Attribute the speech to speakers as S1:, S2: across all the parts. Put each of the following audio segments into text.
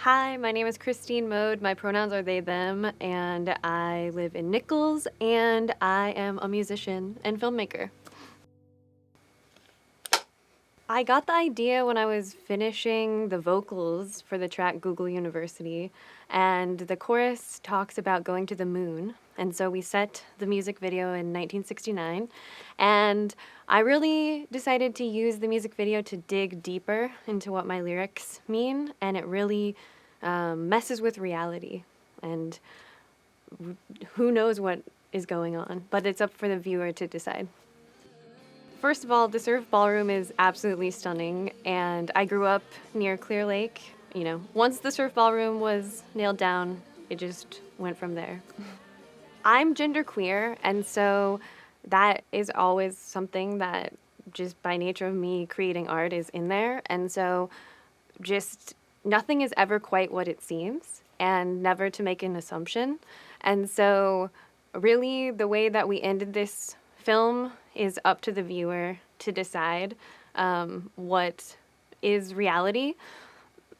S1: Hi, my name is Christine Moad. My pronouns are they, them, and I live in Nichols, and I am a musician and filmmaker. I got the idea when I was finishing the vocals for the track Google University, and the chorus talks about going to the moon. And so we set the music video in 1969, and I really decided to use the music video to dig deeper into what my lyrics mean, and it really messes with reality. And who knows what is going on, but it's up for the viewer to decide. First of all, the Surf Ballroom is absolutely stunning, and I grew up near Clear Lake. Once the Surf Ballroom was nailed down, it just went from there. I'm genderqueer, and so that is always something that just by nature of me creating art is in there. And so just nothing is ever quite what it seems, and never to make an assumption. And so really the way that we ended this film is up to the viewer to decide what is reality.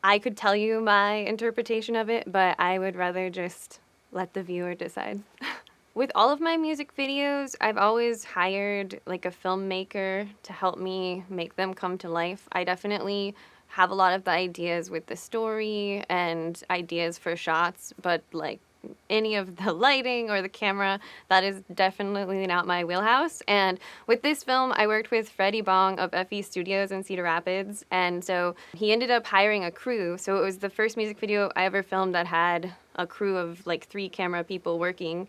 S1: I could tell you my interpretation of it, but I would rather just let the viewer decide. With all of my music videos, I've always hired like a filmmaker to help me make them come to life. I definitely have a lot of the ideas with the story and ideas for shots, but like any of the lighting or the camera, that is definitely not my wheelhouse. And with this film, I worked with Freddie Bong of FE Studios in Cedar Rapids, and so he ended up hiring a crew. So it was the first music video I ever filmed that had a crew of like 3 camera people working,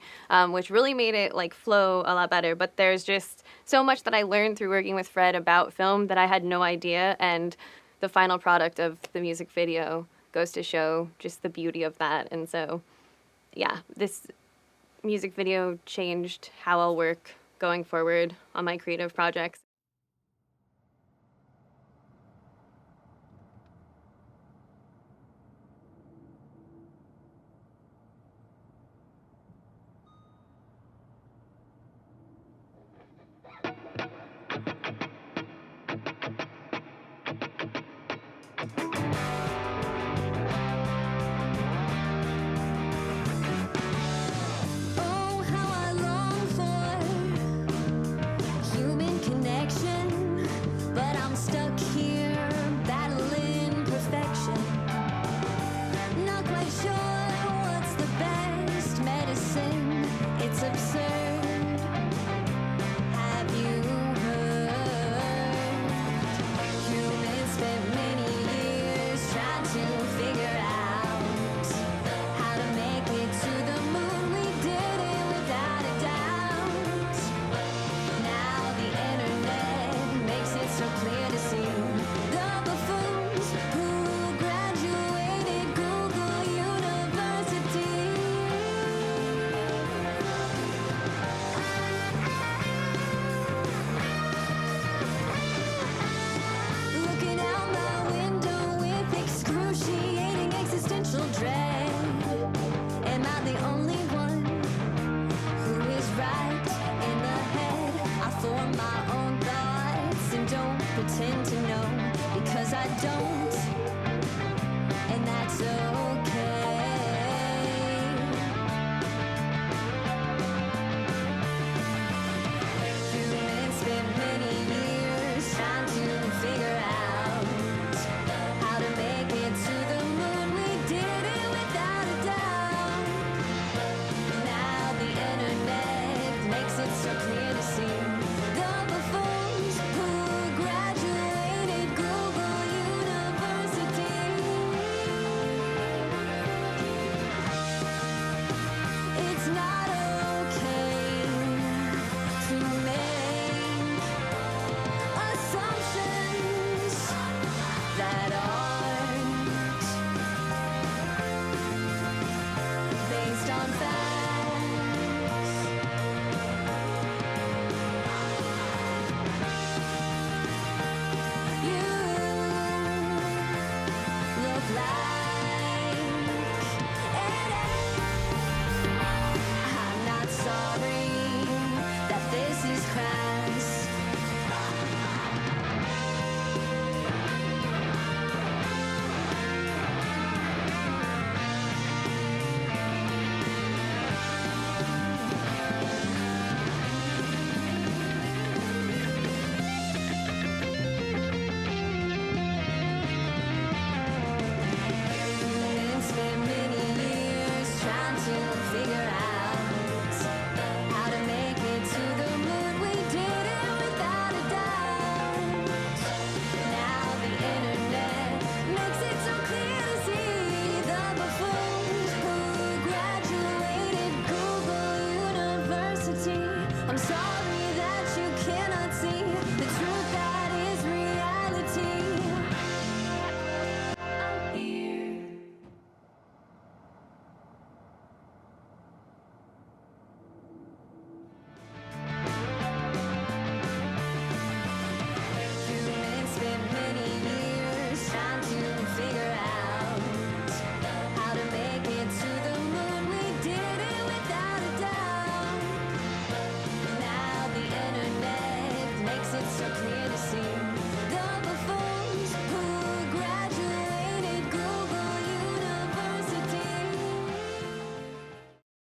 S1: which really made it like flow a lot better. But there's just so much that I learned through working with Fred about film that I had no idea, and the final product of the music video goes to show just the beauty of that. And so yeah, this music video changed how I'll work going forward on my creative projects.